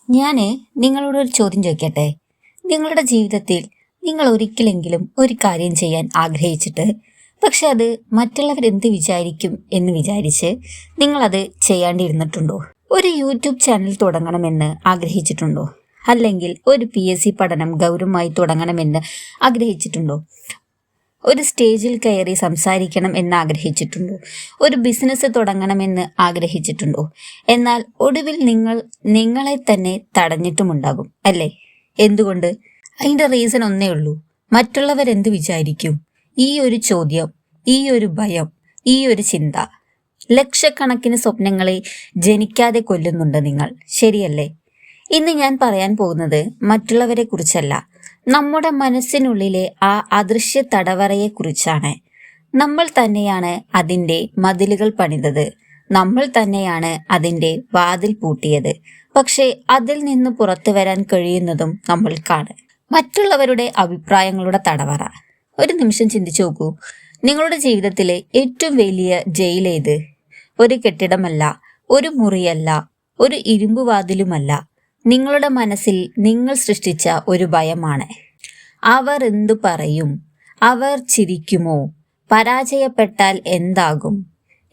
ഞാൻ നിങ്ങളോടൊരു ചോദ്യം ചോദിക്കട്ടെ. നിങ്ങളുടെ ജീവിതത്തിൽ നിങ്ങൾ ഒരിക്കലെങ്കിലും ഒരു കാര്യം ചെയ്യാൻ ആഗ്രഹിച്ചിട്ട് പക്ഷെ അത് മറ്റുള്ളവരെന്ത് വിചാരിക്കും എന്ന് വിചാരിച്ച് നിങ്ങളത് ചെയ്യാണ്ടിരുന്നിട്ടുണ്ടോ? ഒരു യൂട്യൂബ് ചാനൽ തുടങ്ങണമെന്ന് ആഗ്രഹിച്ചിട്ടുണ്ടോ? അല്ലെങ്കിൽ ഒരു PSC പഠനം ഗൗരവമായി തുടങ്ങണമെന്ന് ആഗ്രഹിച്ചിട്ടുണ്ടോ? ഒരു സ്റ്റേജിൽ കയറി സംസാരിക്കണം എന്ന് ആഗ്രഹിച്ചിട്ടുണ്ടോ? ഒരു ബിസിനസ് തുടങ്ങണമെന്ന് ആഗ്രഹിച്ചിട്ടുണ്ടോ? എന്നാൽ ഒടുവിൽ നിങ്ങളെ തന്നെ തടഞ്ഞിട്ടുമുണ്ടാകും അല്ലേ? എന്തുകൊണ്ട്? അതിൻ്റെ റീസൺ ഒന്നേ ഉള്ളൂ: മറ്റുള്ളവരെന്ത് വിചാരിക്കും? ഈ ഒരു ചോദ്യം, ഈ ഒരു ഭയം, ഈ ഒരു ചിന്ത ലക്ഷക്കണക്കിന് സ്വപ്നങ്ങളെ ജനിക്കാതെ കൊല്ലുന്നുണ്ട് നിങ്ങൾ, ശരിയല്ലേ? ഇന്ന് ഞാൻ പറയാൻ പോകുന്നത് മറ്റുള്ളവരെ കുറിച്ചല്ല, നമ്മുടെ മനസ്സിനുള്ളിലെ ആ അദൃശ്യ തടവറയെക്കുറിച്ചാണ്. നമ്മൾ തന്നെയാണ് അതിൻ്റെ മതിലുകൾ പണിതത്, നമ്മൾ തന്നെയാണ് അതിൻ്റെ വാതിൽ പൂട്ടിയത്. പക്ഷേ അതിൽ നിന്ന് പുറത്തു വരാൻ കഴിയുന്നതും നമ്മൾക്കാണ്. മറ്റുള്ളവരുടെ അഭിപ്രായങ്ങളുടെ തടവറ. ഒരു നിമിഷം ചിന്തിച്ചു നോക്കൂ, നിങ്ങളുടെ ജീവിതത്തിലെ ഏറ്റവും വലിയ ജയിലേത്? ഒരു കെട്ടിടമല്ല, ഒരു മുറിയല്ല, ഒരു ഇരുമ്പ് വാതിലുമല്ല. നിങ്ങളുടെ മനസ്സിൽ നിങ്ങൾ സൃഷ്ടിച്ച ഒരു ഭയമാണ്. അവർ എന്തു പറയും? അവർ ചിരിക്കുമോ? പരാജയപ്പെട്ടാൽ എന്താകും?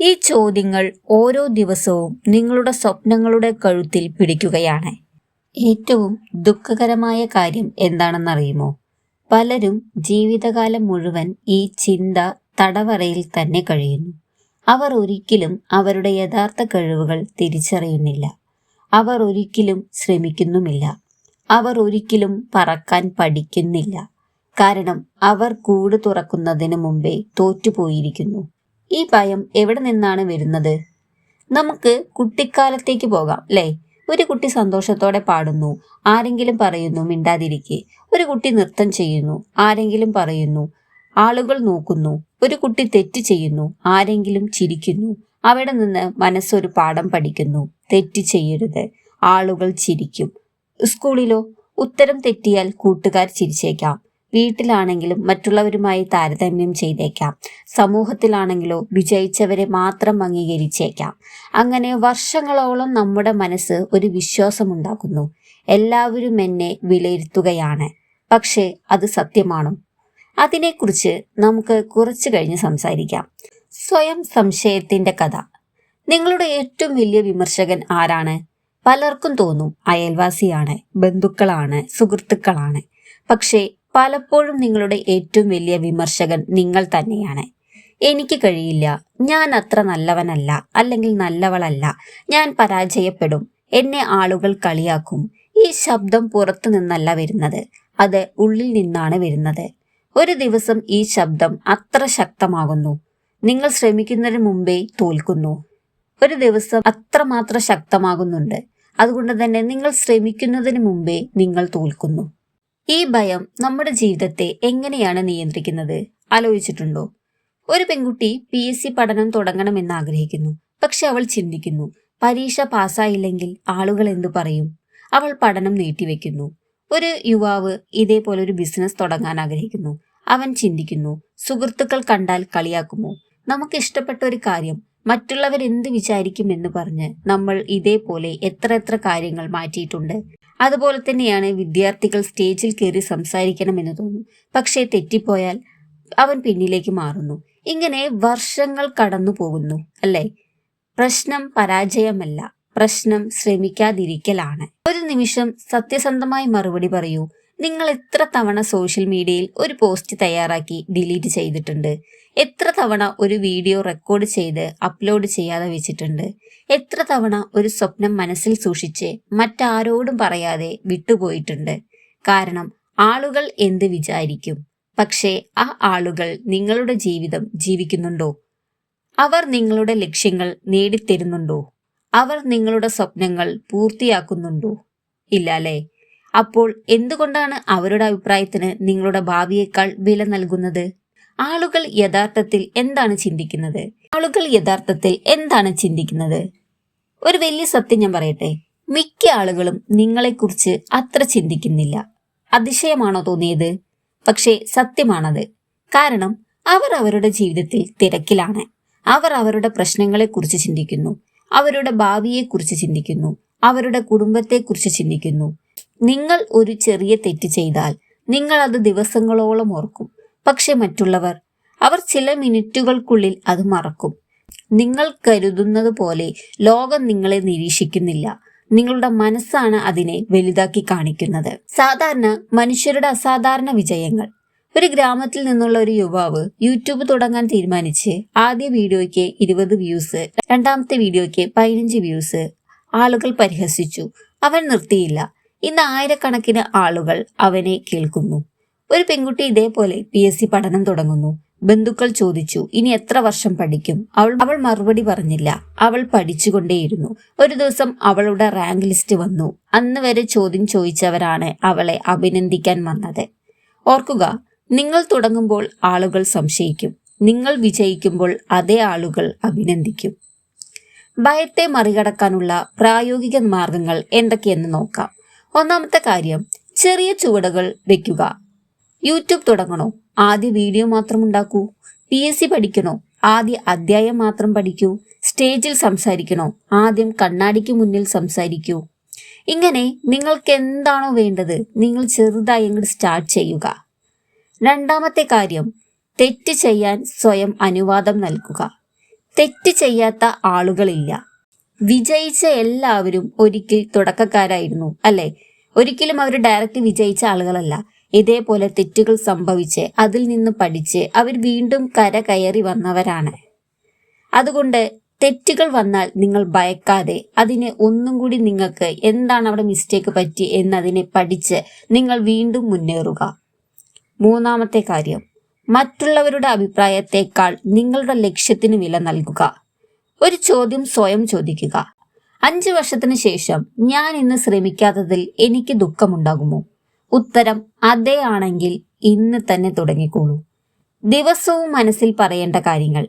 ഈ ചോദ്യങ്ങൾ ഓരോ ദിവസവും നിങ്ങളുടെ സ്വപ്നങ്ങളുടെ കഴുത്തിൽ പിടിക്കുകയാണ്. ഏറ്റവും ദുഃഖകരമായ കാര്യം എന്താണെന്നറിയുമോ? പലരും ജീവിതകാലം മുഴുവൻ ഈ ചിന്ത തടവറയിൽ തന്നെ കഴിയുന്നു. അവർ ഒരിക്കലും അവരുടെ യഥാർത്ഥ കഴിവുകൾ തിരിച്ചറിയുന്നില്ല. അവർ ഒരിക്കലും ശ്രമിക്കുന്നുമില്ല. അവർ ഒരിക്കലും പറക്കാൻ പഠിക്കുന്നില്ല. കാരണം അവർ കൂട് തുറക്കുന്നതിന് മുമ്പേ തോറ്റുപോയിരിക്കുന്നു. ഈ ഭയം എവിടെ നിന്നാണ് വരുന്നത്? നമുക്ക് കുട്ടിക്കാലത്തേക്ക് പോകാം അല്ലേ? ഒരു കുട്ടി സന്തോഷത്തോടെ പാടുന്നു, ആരെങ്കിലും പറയുന്നു മിണ്ടാതിരിക്കെ. ഒരു കുട്ടി നൃത്തം ചെയ്യുന്നു, ആരെങ്കിലും പറയുന്നു. ആളുകൾ നോക്കുന്നു. ഒരു കുട്ടി തെറ്റ് ചെയ്യുന്നു, ആരെങ്കിലും ചിരിക്കുന്നു. അവിടെ നിന്ന് മനസ്സൊരു പാഠം പഠിക്കുന്നു: തെറ്റ് ചെയ്യരുത്, ആളുകൾ ചിരിക്കും. സ്കൂളിലോ ഉത്തരം തെറ്റിയാൽ കൂട്ടുകാർ ചിരിച്ചേക്കാം. വീട്ടിലാണെങ്കിലും മറ്റുള്ളവരുമായി താരതമ്യം ചെയ്തേക്കാം. സമൂഹത്തിലാണെങ്കിലോ വിജയിച്ചവരെ മാത്രം അംഗീകരിച്ചേക്കാം. അങ്ങനെ വർഷങ്ങളോളം നമ്മുടെ മനസ്സ് ഒരു വിശ്വാസമുണ്ടാക്കുന്നു: എല്ലാവരും എന്നെ വിലയിരുത്തുകയാണ്. പക്ഷേ അത് സത്യമാണോ? അതിനെക്കുറിച്ച് നമുക്ക് കുറച്ചു കഴിഞ്ഞ് സംസാരിക്കാം. സ്വയം സംശയത്തിന്റെ കഥ. നിങ്ങളുടെ ഏറ്റവും വലിയ വിമർശകൻ ആരാണ്? പലർക്കും തോന്നും അയൽവാസിയാണ്, ബന്ധുക്കളാണ്, സുഹൃത്തുക്കളാണ്. പക്ഷേ പലപ്പോഴും നിങ്ങളുടെ ഏറ്റവും വലിയ വിമർശകൻ നിങ്ങൾ തന്നെയാണ്. എനിക്ക് കഴിയില്ല, ഞാൻ അത്ര നല്ലവനല്ല, അല്ലെങ്കിൽ നല്ലവളല്ല, ഞാൻ പരാജയപ്പെടും, എന്നെ ആളുകൾ കളിയാക്കും. ഈ ശബ്ദം പുറത്തു നിന്നല്ല വരുന്നത്, അത് ഉള്ളിൽ നിന്നാണ് വരുന്നത്. ഒരു ദിവസം ഈ ശബ്ദം അത്ര ശക്തമാകുന്നു, നിങ്ങൾ ശ്രമിക്കുന്നതിന് മുമ്പേ തോൽക്കുന്നു. ഒരു ദിവസം അത്രമാത്രം ശക്തമാകുന്നുണ്ട്, അതുകൊണ്ട് തന്നെ നിങ്ങൾ ശ്രമിക്കുന്നതിന് മുമ്പേ നിങ്ങൾ തോൽക്കുന്നു. ഈ ഭയം നമ്മുടെ ജീവിതത്തെ എങ്ങനെയാണ് നിയന്ത്രിക്കുന്നത്? ആലോചിച്ചിട്ടുണ്ടോ? ഒരു പെൺകുട്ടി PSC പഠനം തുടങ്ങണമെന്ന് ആഗ്രഹിക്കുന്നു. പക്ഷെ അവൾ ചിന്തിക്കുന്നു: പരീക്ഷ പാസ്സായില്ലെങ്കിൽ ആളുകൾ എന്തു പറയും? അവൾ പഠനം നീട്ടിവെക്കുന്നു. ഒരു യുവാവ് ഇതേപോലെ ഒരു ബിസിനസ് തുടങ്ങാൻ ആഗ്രഹിക്കുന്നു. അവൻ ചിന്തിക്കുന്നു: സുഹൃത്തുക്കൾ കണ്ടാൽ കളിയാക്കുമോ? നമുക്ക് ഇഷ്ടപ്പെട്ട ഒരു കാര്യം മറ്റുള്ളവരെന്ത് വിചാരിക്കും എന്ന് പറഞ്ഞ് നമ്മൾ ഇതേപോലെ എത്ര കാര്യങ്ങൾ മാറ്റിയിട്ടുണ്ട്. അതുപോലെ തന്നെയാണ് വിദ്യാർത്ഥികൾ സ്റ്റേജിൽ കയറി സംസാരിക്കണമെന്ന് തോന്നും, പക്ഷേ തെറ്റിപ്പോയാൽ അവൻ പിന്നിലേക്ക് മാറുന്നു. ഇങ്ങനെ വർഷങ്ങൾ കടന്നു പോകുന്നു അല്ലേ? പ്രശ്നം പരാജയമല്ല, പ്രശ്നം ശ്രമിക്കാതിരിക്കലാണ്. ഒരു നിമിഷം സത്യസന്ധമായി മറുപടി പറയൂ. നിങ്ങൾ എത്ര തവണ സോഷ്യൽ മീഡിയയിൽ ഒരു പോസ്റ്റ് തയ്യാറാക്കി ഡിലീറ്റ് ചെയ്തിട്ടുണ്ട്? എത്ര തവണ ഒരു വീഡിയോ റെക്കോർഡ് ചെയ്ത് അപ്ലോഡ് ചെയ്യാതെ വെച്ചിട്ടുണ്ട്? എത്ര തവണ ഒരു സ്വപ്നം മനസ്സിൽ സൂക്ഷിച്ച് മറ്റാരോടും പറയാതെ വിട്ടുപോയിട്ടുണ്ട്? കാരണം ആളുകൾ എന്ത് വിചാരിക്കും? പക്ഷേ ആ ആളുകൾ നിങ്ങളുടെ ജീവിതം ജീവിക്കുന്നുണ്ടോ? അവർ നിങ്ങളുടെ ലക്ഷ്യങ്ങൾ നേടിത്തരുന്നുണ്ടോ? അവർ നിങ്ങളുടെ സ്വപ്നങ്ങൾ പൂർത്തിയാക്കുന്നുണ്ടോ? ഇല്ല അല്ലേ? അപ്പോൾ എന്തുകൊണ്ടാണ് അവരുടെ അഭിപ്രായത്തിന് നിങ്ങളുടെ ഭാവിയേക്കാൾ വില നൽകുന്നത്? ആളുകൾ യഥാർത്ഥത്തിൽ എന്താണ് ചിന്തിക്കുന്നത്? ഒരു വലിയ സത്യം ഞാൻ പറയട്ടെ, മിക്ക ആളുകളും നിങ്ങളെക്കുറിച്ച് അത്ര ചിന്തിക്കുന്നില്ല. അതിശയമാണോ തോന്നിയത്? പക്ഷേ സത്യമാണത്. കാരണം അവർ അവരുടെ ജീവിതത്തിൽ തിരക്കിലാണ്. അവർ അവരുടെ പ്രശ്നങ്ങളെക്കുറിച്ച് ചിന്തിക്കുന്നു, അവരുടെ ഭാവിയെക്കുറിച്ച് ചിന്തിക്കുന്നു, അവരുടെ കുടുംബത്തെക്കുറിച്ച് ചിന്തിക്കുന്നു. നിങ്ങൾ ഒരു ചെറിയ തെറ്റ് ചെയ്താൽ നിങ്ങൾ അത് ദിവസങ്ങളോളം ഓർക്കും. പക്ഷെ മറ്റുള്ളവർ അവർ ചില മിനിറ്റുകൾക്കുള്ളിൽ അത് മറക്കും. നിങ്ങൾ കരുതുന്നത് പോലെ ലോകം നിങ്ങളെ നിരീക്ഷിക്കുന്നില്ല. നിങ്ങളുടെ മനസ്സാണ് അതിനെ വലുതാക്കി കാണിക്കുന്നത്. സാധാരണ മനുഷ്യരുടെ അസാധാരണ വിജയങ്ങൾ. ഒരു ഗ്രാമത്തിൽ നിന്നുള്ള ഒരു യുവാവ് യൂട്യൂബ് തുടങ്ങാൻ തീരുമാനിച്ച് ആദ്യ വീഡിയോയ്ക്ക് 20 വ്യൂസ്, രണ്ടാമത്തെ വീഡിയോയ്ക്ക് 15 വ്യൂസ്. ആളുകൾ പരിഹസിച്ചു. അവൻ നിർത്തിയില്ല. ഇന്ന് ആയിരക്കണക്കിന് ആളുകൾ അവനെ കേൾക്കുന്നു. ഒരു പെൺകുട്ടി ഇതേപോലെ PSC പഠനം തുടങ്ങുന്നു. ബന്ധുക്കൾ ചോദിച്ചു, ഇനി എത്ര വർഷം പഠിക്കും? അവൾ മറുപടി പറഞ്ഞില്ല. അവൾ പഠിച്ചുകൊണ്ടേയിരുന്നു. ഒരു ദിവസം അവളുടെ റാങ്ക് ലിസ്റ്റ് വന്നു. അന്ന് വരെ ചോദ്യം ചോദിച്ചവരാണ് അവളെ അഭിനന്ദിക്കാൻ വന്നത്. ഓർക്കുക, നിങ്ങൾ തുടങ്ങുമ്പോൾ ആളുകൾ സംശയിക്കും. നിങ്ങൾ വിജയിക്കുമ്പോൾ അതേ ആളുകൾ അഭിനന്ദിക്കും. ഭയത്തെ മറികടക്കാനുള്ള പ്രായോഗിക മാർഗങ്ങൾ എന്തൊക്കെയെന്ന് നോക്കാം. ഒന്നാമത്തെ കാര്യം, ചെറിയ ചുവടുകൾ വെക്കുക. യൂട്യൂബ് തുടങ്ങണോ? ആദ്യ വീഡിയോ മാത്രം ഉണ്ടാക്കൂ. PSC പഠിക്കണോ? ആദ്യ അധ്യായം മാത്രം പഠിക്കൂ. സ്റ്റേജിൽ സംസാരിക്കണോ? ആദ്യം കണ്ണാടിക്ക് മുന്നിൽ സംസാരിക്കൂ. ഇങ്ങനെ നിങ്ങൾക്ക് എന്താണോ വേണ്ടത് നിങ്ങൾ ചെറുതായി അങ്ങോട്ട് സ്റ്റാർട്ട് ചെയ്യുക. രണ്ടാമത്തെ കാര്യം, തെറ്റ് ചെയ്യാൻ സ്വയം അനുവാദം നൽകുക. തെറ്റ് ചെയ്യാത്ത ആളുകളില്ല. വിജയിച്ച എല്ലാവരും ഒരിക്കൽ തുടക്കക്കാരായിരുന്നു, അല്ലെ? ഒരിക്കലും അവർ ഡയറക്റ്റ് വിജയിച്ച ആളുകളല്ല. ഇതേപോലെ തെറ്റുകൾ സംഭവിച്ച് അതിൽ നിന്ന് പഠിച്ച് അവർ വീണ്ടും കര കയറി വന്നവരാണ്. അതുകൊണ്ട് തെറ്റുകൾ വന്നാൽ നിങ്ങൾ ഭയക്കാതെ അതിനെ ഒന്നും കൂടി നിങ്ങൾക്ക് എന്താണ് അവിടെ മിസ്റ്റേക്ക് പറ്റി എന്നതിനെ പഠിച്ച് നിങ്ങൾ വീണ്ടും മുന്നേറുക. മൂന്നാമത്തെ കാര്യം, മറ്റുള്ളവരുടെ അഭിപ്രായത്തെക്കാൾ നിങ്ങളുടെ ലക്ഷ്യത്തിന് വില നൽകുക. ഒരു ചോദ്യം സ്വയം ചോദിക്കുക. 5 വർഷത്തിന് ശേഷം ഞാൻ ഇന്ന് ശ്രമിക്കാത്തതിൽ എനിക്ക് ദുഃഖമുണ്ടാകുമോ? ഉത്തരം അതെ ആണെങ്കിൽ ഇന്ന് തന്നെ തുടങ്ങിക്കോളൂ. ദിവസവും മനസ്സിൽ പറയേണ്ട കാര്യങ്ങൾ: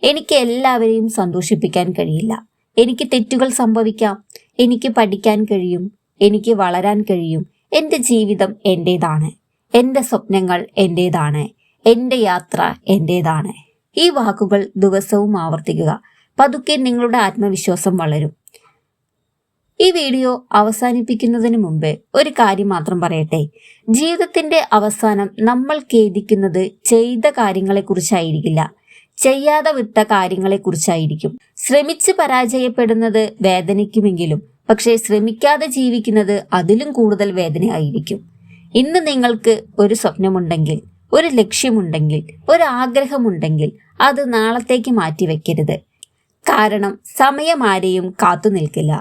എനിക്ക് എല്ലാവരെയും സന്തോഷിപ്പിക്കാൻ കഴിയില്ല. എനിക്ക് തെറ്റുകൾ സംഭവിക്കാം. എനിക്ക് പഠിക്കാൻ കഴിയും. എനിക്ക് വളരാൻ കഴിയും. എൻ്റെ ജീവിതം എൻ്റേതാണ്. എൻ്റെ സ്വപ്നങ്ങൾ എൻ്റേതാണ്. എൻ്റെ യാത്ര എൻ്റേതാണ്. ഈ വാക്കുകൾ ദിവസവും ആവർത്തിക്കുക. പതുക്കെ നിങ്ങളുടെ ആത്മവിശ്വാസം വളരും. ഈ വീഡിയോ അവസാനിപ്പിക്കുന്നതിന് മുമ്പ് ഒരു കാര്യം മാത്രം പറയട്ടെ. ജീവിതത്തിന്റെ അവസാനം നമ്മൾ ഖേദിക്കുന്നത് ചെയ്ത കാര്യങ്ങളെക്കുറിച്ചായിരിക്കില്ല, ചെയ്യാതെ വിട്ട കാര്യങ്ങളെക്കുറിച്ചായിരിക്കും. ശ്രമിച്ച് പരാജയപ്പെടുന്നത് വേദനിക്കുമെങ്കിലും പക്ഷേ ശ്രമിക്കാതെ ജീവിക്കുന്നത് അതിലും കൂടുതൽ വേദനയായിരിക്കും. ഇന്ന് നിങ്ങൾക്ക് ഒരു സ്വപ്നമുണ്ടെങ്കിൽ, ഒരു ലക്ഷ്യമുണ്ടെങ്കിൽ, ഒരു ആഗ്രഹമുണ്ടെങ്കിൽ അത് നാളത്തേക്ക് മാറ്റിവെക്കരുത്. കാരണം സമയം ആരെയും കാത്തു നിൽക്കില്ല.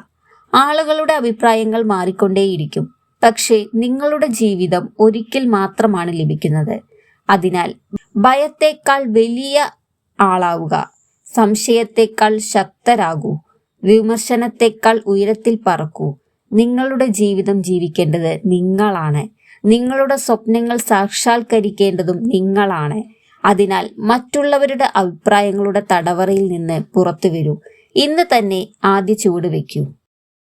ആളുകളുടെ അഭിപ്രായങ്ങൾ മാറിക്കൊണ്ടേയിരിക്കും. പക്ഷേ നിങ്ങളുടെ ജീവിതം ഒരിക്കൽ മാത്രമാണ് ലഭിക്കുന്നത്. അതിനാൽ ഭയത്തേക്കാൾ വലിയ ആളാവുക. സംശയത്തേക്കാൾ ശക്തരാകൂ. വിമർശനത്തേക്കാൾ ഉയരത്തിൽ പറക്കൂ. നിങ്ങളുടെ ജീവിതം ജീവിക്കേണ്ടത് നിങ്ങളാണ്. നിങ്ങളുടെ സ്വപ്നങ്ങൾ സാക്ഷാത്കരിക്കേണ്ടതും നിങ്ങളാണ്. അതിനാൽ മറ്റുള്ളവരുടെ അഭിപ്രായങ്ങളുടെ തടവറയിൽ നിന്ന് പുറത്തു വരൂ. ഇന്ന് തന്നെ ആദ്യ ചുവട് വയ്ക്കൂ.